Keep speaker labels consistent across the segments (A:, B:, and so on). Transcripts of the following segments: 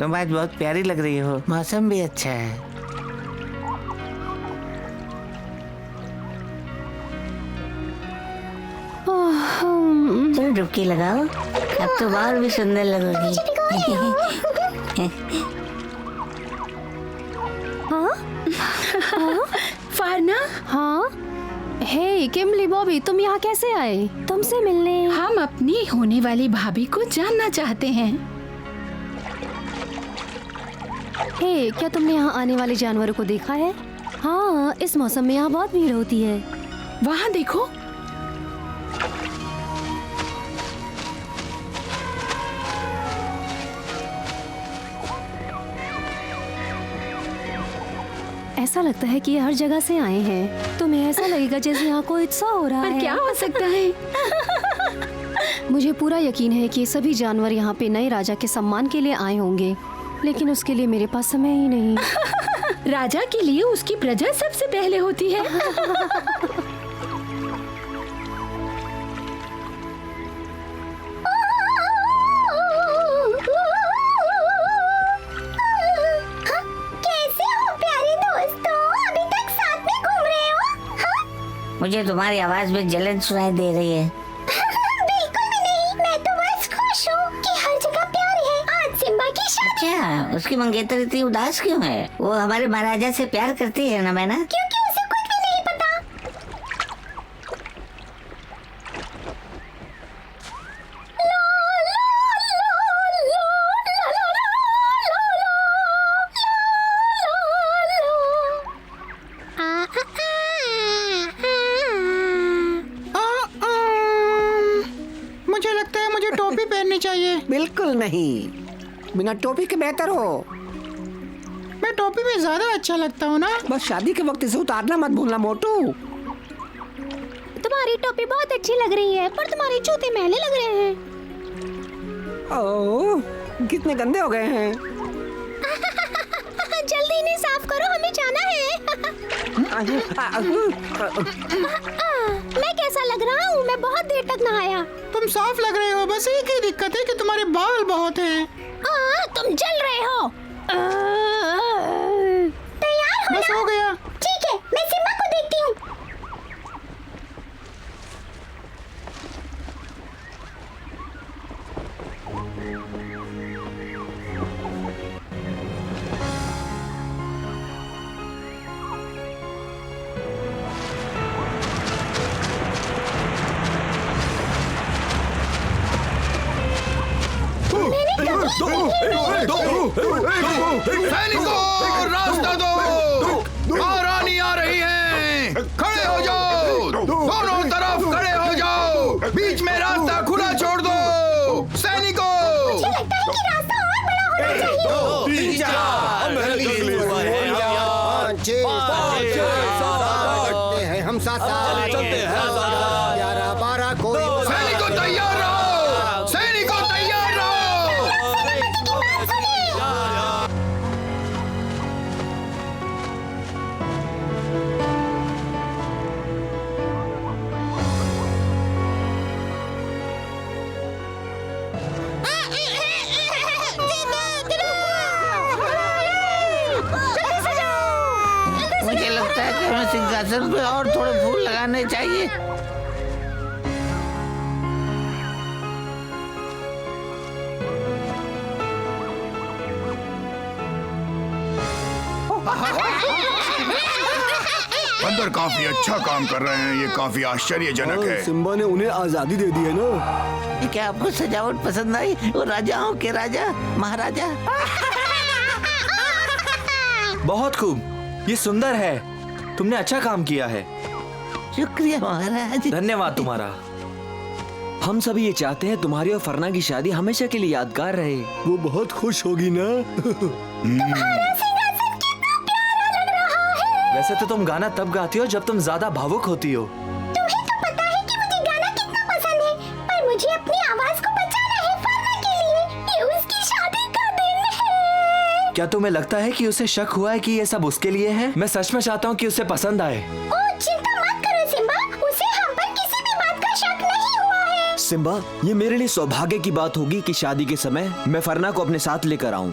A: तुम आज बहुत प्यारी लग रही हो, मौसम भी अच्छा है।
B: चलो डुबकी लगाओ, अब तो और भी सुंदर लगोगी।
C: फारना।
D: हाँ, हे किमली बॉबी, तुम यहाँ कैसे आए? तुमसे मिलने।
C: हम अपनी होने वाली भाभी को जानना चाहते हैं।
D: हे, क्या तुमने यहाँ आने वाले जानवरों को देखा है? हाँ, इस मौसम में यहाँ बहुत भीड़ होती है।
C: वहाँ देखो।
D: ऐसा लगता है कि ये हर जगह से आए हैं। तुम्हें ऐसा लगेगा जैसे यहाँ कोई उत्सव हो रहा
C: पर
D: है।
C: क्या हो सकता है?
D: मुझे पूरा यकीन है कि ये सभी जानवर यहाँ पे नए राजा के सम्मान के लिए आए होंगे, लेकिन उसके लिए मेरे पास समय ही नहीं।
C: राजा के लिए उसकी प्रजा सबसे पहले होती है।
B: मुझे तुम्हारी आवाज में जलन सुनाई दे रही है।
E: बिल्कुल भी नहीं, मैं तो बस खुश हूँ कि हर जगह प्यार है। आज सिम्बा की शादी।
B: क्या उसकी मंगेतर इतनी उदास क्यों है? वो हमारे महाराजा से प्यार करती है ना मैना?
E: क्योंकि उसे कुछ भी नहीं पता।
A: मुझे लगता है मुझे टोपी पहननी चाहिए।
F: बिल्कुल नहीं, बिना टोपी के बेहतर हो।
A: मैं टोपी में ज्यादा अच्छा लगता हूँ ना।
F: बस शादी के वक्त इसे उतारना मत भूलना मोटू।
E: तुम्हारी टोपी बहुत अच्छी लग रही है, पर तुम्हारे जूते मैले लग रहे हैं।
F: ओह, कितने गंदे हो गए हैं।
E: जल्दी इन्हें साफ करो, हमें जाना है। मैं कैसा लग रहा हूँ? मैं बहुत देर तक नहाया।
A: तुम साफ लग रहे हो, बस एक ही दिक्कत है कि तुम्हारे बाल बहुत हैं।
E: तुम जल रहे हो। तैयार हो
A: बस
E: ना?
A: हो गया।
E: ठीक है, मैं सिम्बा को देखती हूँ।
G: सैनिकों, रास्ता दो, महारानी आ रही हैं। खड़े हो जाओ, दोनों तरफ खड़े हो जाओ, बीच में रास्ता खुला छोड़ दो। सैनिकों,
E: मुझे लगता है कि रास्ता और बड़ा होना चाहिए।
H: हम साथ चलते हैं। 11-12 कोई।
G: सैनिकों तैयार रहो, सैनिकों तैयार रहो।
A: मुझे लगता है कि हमें सिंहासन पे और थोड़े फूल लगाने चाहिए।
G: बंदर काफी अच्छा काम कर रहे हैं, ये काफी आश्चर्यजनक है।
H: सिम्बा ने उन्हें आजादी दे दी है ना।
A: क्या आपको सजावट पसंद आई? वो राजाओं के राजा, महाराजा।
I: बहुत खूब, ये सुंदर है। तुमने अच्छा काम किया है।
A: शुक्रिया महाराज।
I: धन्यवाद तुम्हारा। हम सभी ये चाहते हैं तुम्हारी और फरना की शादी हमेशा के लिए यादगार रहे।
H: वो बहुत खुश होगी ना।
I: वैसे तो तुम गाना तब गाती हो जब तुम ज्यादा भावुक होती हो।
E: तुम्हें तो पता है कि मुझे गाना कितना पसंद है, पर मुझे अपनी आवाज को बचाना है फरना के लिए। ये उसकी शादी का दिन है।
I: क्या तुम्हें लगता है कि उसे शक हुआ है कि ये सब उसके लिए है? मैं सच में चाहता हूँ कि उसे पसंद आए।
E: ओह, चिंता मत करो सिम्बा, उसे हम पर किसी भी बात का शक नहीं हुआ है।
I: सिम्बा, ये मेरे लिए सौभाग्य की बात होगी कि शादी के समय मैं फरना को अपने साथ लेकर आऊं।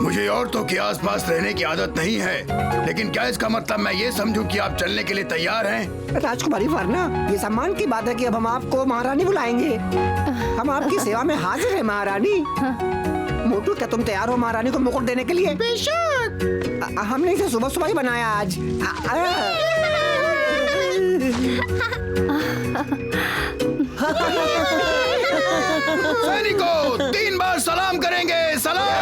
G: मुझे औरतों के आसपास रहने की आदत नहीं है, लेकिन क्या इसका मतलब मैं ये समझूं कि आप चलने के लिए तैयार हैं?
F: राजकुमारी फरना, ये सम्मान की बात है कि अब हम आपको महारानी बुलाएंगे। हम आपकी सेवा में हाजिर हैं महारानी। मोटू, क्या तुम तैयार हो महारानी को मुकुट देने के लिए? बेशक। हमने इसे सुबह सुबह ही बनाया आज।
G: सैनिकों, 3 बार सलाम करेंगे। सलाम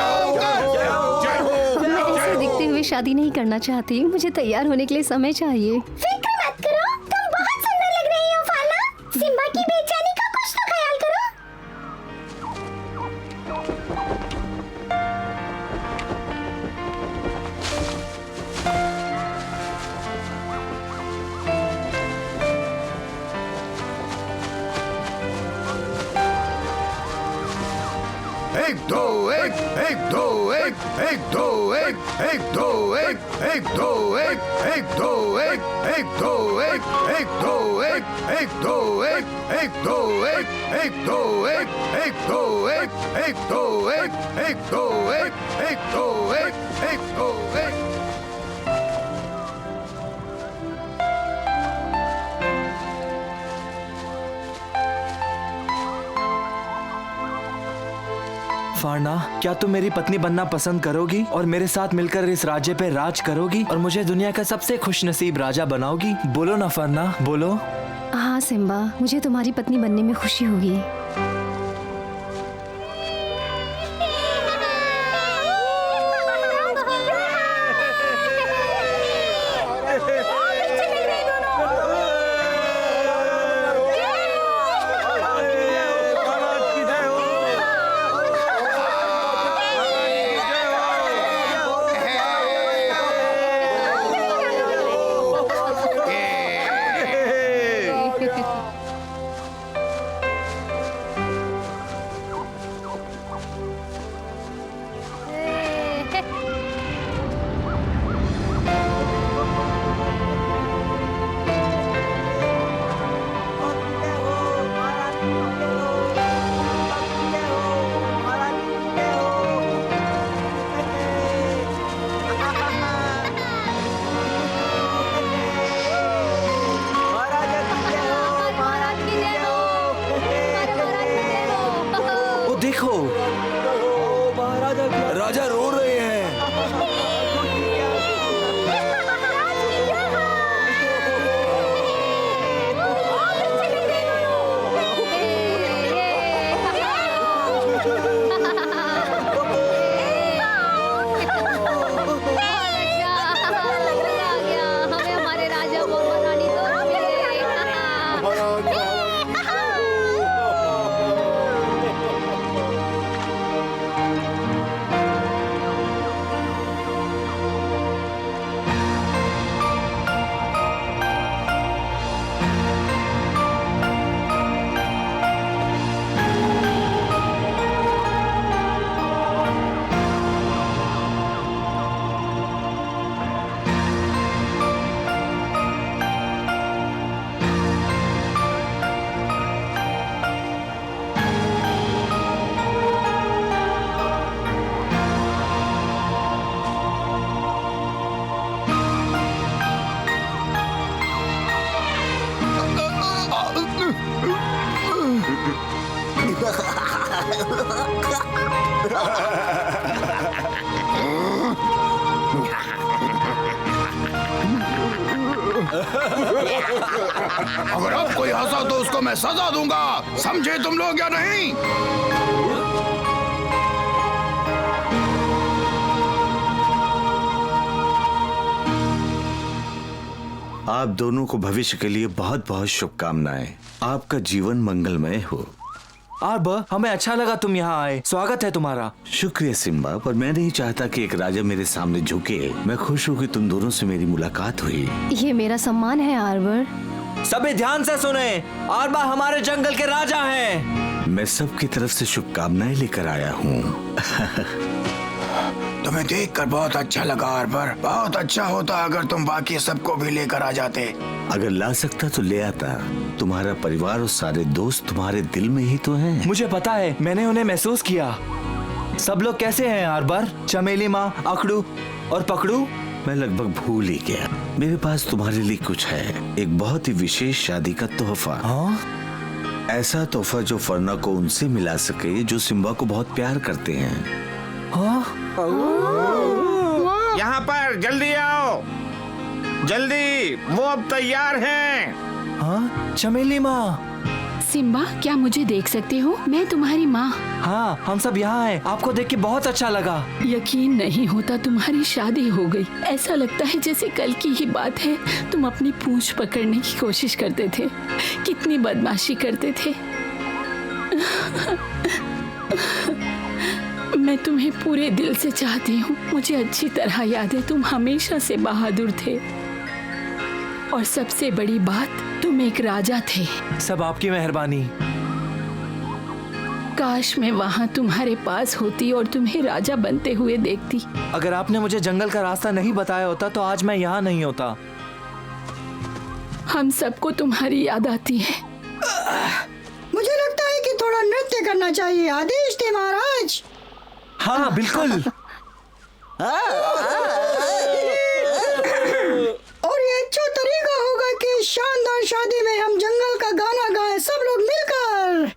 D: मैं ऐसे दिखते हुए शादी नहीं करना चाहती, मुझे तैयार होने के लिए समय चाहिए।
E: फिक्र मत करो, तुम बहुत सुंदर लग रही हो फाना। सिम्बा की बेचैनी का कुछ तो ख्याल करो।
G: एक दो एक, एक दो एक, एक दो एक, एक दो एक, एक दो एक, एक दो एक, एक दो एक, एक दो एक, एक दो एक, एक दो एक, एक दो एक, एक दो एक, एक दो एक, एक दो एक, एक दो एक, एक दो एक।
I: फारना, क्या तुम मेरी पत्नी बनना पसंद करोगी और मेरे साथ मिलकर इस राज्य पे राज करोगी और मुझे दुनिया का सबसे खुशनसीब राजा बनाओगी? बोलो ना फरना, बोलो।
D: हाँ सिम्बा, मुझे तुम्हारी पत्नी बनने में खुशी होगी।
I: देखो, राजा रो रहे हैं।
G: अगर अब कोई हंसा तो उसको मैं सजा दूंगा, समझे तुम लोग या नहीं?
J: आप दोनों को भविष्य के लिए बहुत बहुत शुभकामनाएं। आपका जीवन मंगलमय हो।
I: आर्ब, हमें अच्छा लगा तुम यहाँ आए, स्वागत है तुम्हारा।
J: शुक्रिया सिम्बा, पर मैं नहीं चाहता कि एक राजा मेरे सामने झुके। मैं खुश हूँ कि तुम दोनों से मेरी मुलाकात हुई।
D: ये मेरा सम्मान है आर्बर।
I: सभी ध्यान से सुने, आर्बा हमारे जंगल के राजा हैं।
J: मैं सबकी तरफ से शुभकामनाएं लेकर आया हूँ।
G: तुम्हें देखकर बहुत अच्छा लगा आर्बर। बहुत अच्छा होता अगर तुम बाकी सबको भी लेकर आ जाते।
J: अगर ला सकता तो ले आता। तुम्हारा परिवार और सारे दोस्त तुम्हारे दिल में ही तो हैं।
I: मुझे पता है, मैंने उन्हें महसूस किया। सब लोग कैसे हैं अरबर, चमेली माँ, अकड़ू और पकड़ू?
J: मैं लगभग भूल ही गया। मेरे पास तुम्हारे लिए कुछ है, एक बहुत ही विशेष शादी का तोहफा।
I: हाँ?
J: ऐसा तोहफा जो फरना को उनसे मिला सके जो सिम्बा को बहुत प्यार करते हैं।
I: हाँ?
A: यहाँ पर जल्दी आओ, जल्दी, वो अब तैयार हैं।
I: हाँ? चमेली माँ।
C: सिम्बा, क्या मुझे देख सकते हो? मैं तुम्हारी माँ।
I: हाँ, हम सब यहाँ हैं। आपको देख के बहुत अच्छा लगा।
C: यकीन नहीं होता तुम्हारी शादी हो गई। ऐसा लगता है जैसे कल की ही बात है। तुम अपनी पूंछ पकड़ने की कोशिश करते थे, कितनी बदमाशी करते थे। मैं तुम्हें पूरे दिल से चाहती हूँ। मुझे अच्छी तरह याद है तुम हमेशा से बहादुर थे, और सबसे बड़ी बात, तुम एक राजा थे।
I: सब आपकी मेहरबानी।
C: काश मैं वहाँ तुम्हारे पास होती और तुम्हें राजा बनते हुए देखती।
I: अगर आपने मुझे जंगल का रास्ता नहीं बताया होता तो आज मैं यहाँ नहीं होता।
C: हम सबको तुम्हारी याद आती है।
B: मुझे लगता है कि थोड़ा नृत्य करना चाहिए। आदेश थे महाराज।
I: हाँ बिल्कुल।
B: और ये अच्छा तरीका होगा कि शानदार शादी में हम जंगल का गाना गाएं, सब लोग मिलकर।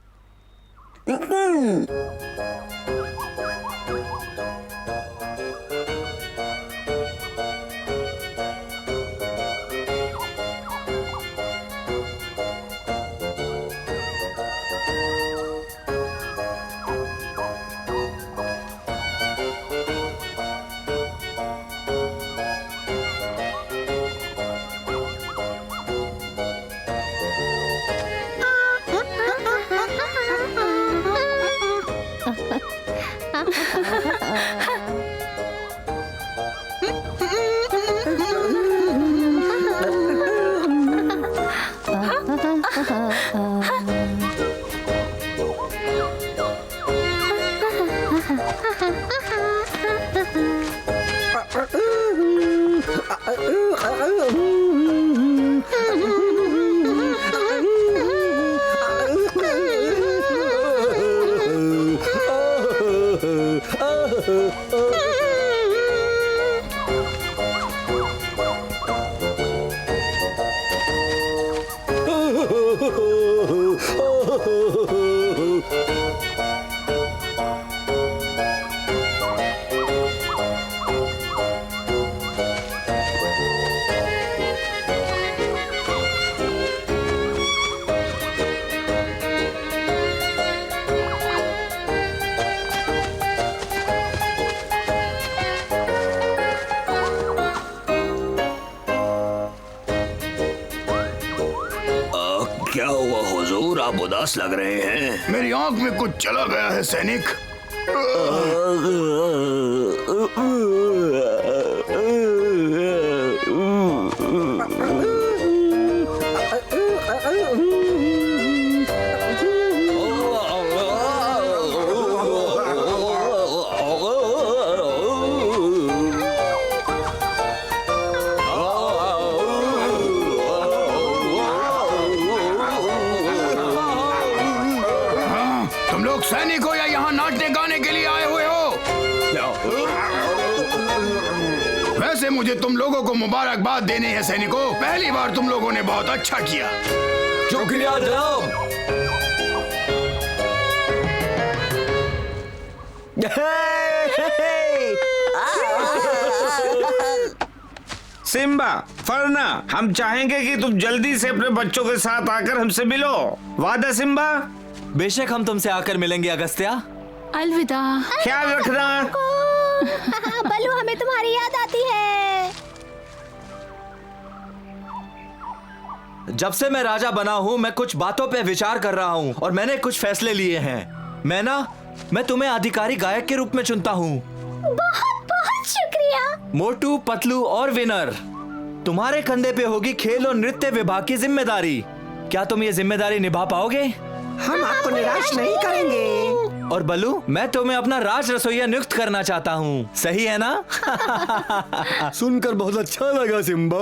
K: क्या हुआ हुजूर, आप उदास लग रहे हैं?
G: मेरी आंख में कुछ चला गया है सैनिक। सैनिक हो या यहाँ नाचने गाने के लिए आए हुए हो? वैसे मुझे तुम लोगों को मुबारकबाद देनी है सैनिकों। पहली बार तुम लोगों ने बहुत अच्छा किया।
L: शुक्रिया जनाब।
A: सिम्बा, फरना, हम चाहेंगे कि तुम जल्दी से अपने बच्चों के साथ आकर हमसे मिलो। वादा सिम्बा?
I: बेशक हम तुमसे आकर मिलेंगे अगस्त्या।
C: अलविदा।
A: ख्याल रखना।
E: बल्लू, हमें तुम्हारी याद आती है।
I: जब से मैं राजा बना हूँ मैं कुछ बातों पे विचार कर रहा हूँ और मैंने कुछ फैसले लिए हैं। मैं तुम्हें आधिकारिक गायक के रूप में चुनता हूँ।
E: बहुत बहुत शुक्रिया।
I: मोटू, पतलू और विनर, तुम्हारे कंधे पे होगी खेल और नृत्य विभाग की जिम्मेदारी। क्या तुम ये जिम्मेदारी निभा पाओगे?
F: हम आपको निराश नहीं करेंगे।
I: और बल्लू, मैं तुम्हें अपना राज रसोइया नियुक्त करना चाहता हूँ, सही है ना?
L: सुनकर बहुत अच्छा लगा सिम्बा।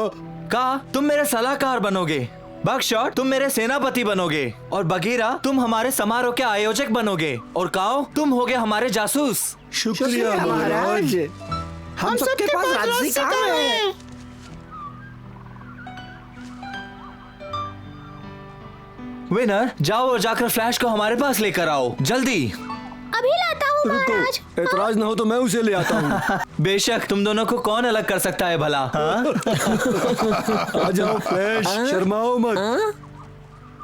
I: का तुम मेरे सलाहकार बनोगे, बकशॉट तुम मेरे सेनापति बनोगे, और बगीरा तुम हमारे समारोह के आयोजक बनोगे, और काओ तुम होगे हमारे जासूस।
L: शुक्रिया महाराज।
F: हम सबके पास राजसी काम है।
I: विनर, जाओ और जाकर फ्लैश को हमारे पास लेकर आओ, जल्दी।
E: अभी लाता हूँ महाराज।
L: एतराज ना हो तो मैं उसे ले आता हूँ।
I: बेशक, तुम दोनों को कौन अलग कर सकता है भला?
L: आ जाओ फ्लैश, शर्माओ मत।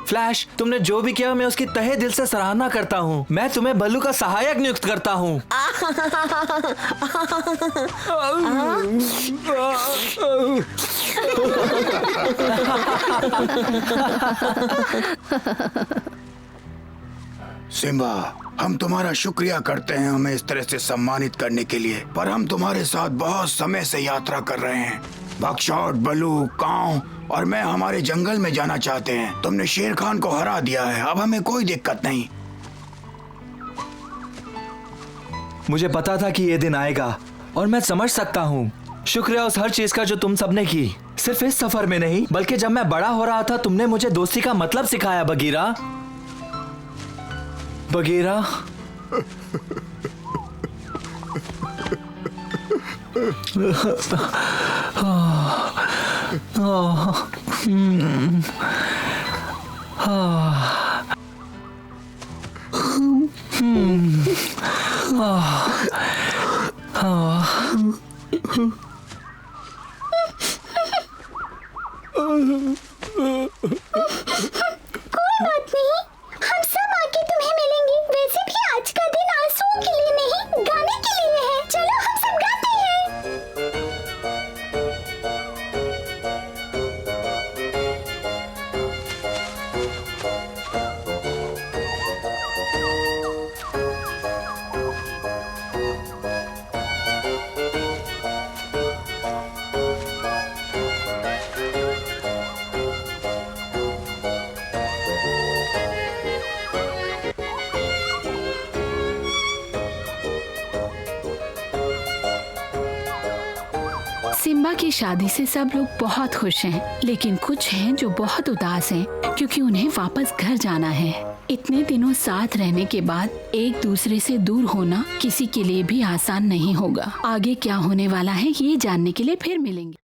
I: फ्लैश, तुमने जो भी किया मैं उसकी तहे दिल से सराहना करता हूँ। मैं तुम्हें बल्लू का सहायक नियुक्त करता हूँ।
G: सिम्बा, हम तुम्हारा शुक्रिया करते हैं हमें इस तरह से सम्मानित करने के लिए, पर हम तुम्हारे साथ बहुत समय से यात्रा कर रहे हैं। बकशॉट, बलू, काऊ और मैं हमारे जंगल में जाना चाहते हैं। तुमने शेर खान को हरा दिया है, अब हमें कोई दिक्कत नहीं।
I: मुझे पता था कि ये दिन आएगा और मैं समझ सकता हूँ। शुक्रिया उस हर चीज का जो तुम सबने की, सिर्फ इस सफर में नहीं बल्कि जब मैं बड़ा हो रहा था तुमने मुझे दोस्ती का मतलब सिखाया बगीरा। बगीरा,
E: कोई बात नहीं, हम सब आके तुम्हें मिलेंगे। वैसे भी आज का दिन आंसुओं के लिए नहीं, गाने के लिए है। चलो हम सब गाते हैं।
C: सिम्बा की शादी से सब लोग बहुत खुश हैं, लेकिन कुछ हैं जो बहुत उदास हैं क्योंकि उन्हें वापस घर जाना है। इतने दिनों साथ रहने के बाद एक दूसरे से दूर होना किसी के लिए भी आसान नहीं होगा। आगे क्या होने वाला है ये जानने के लिए फिर मिलेंगे।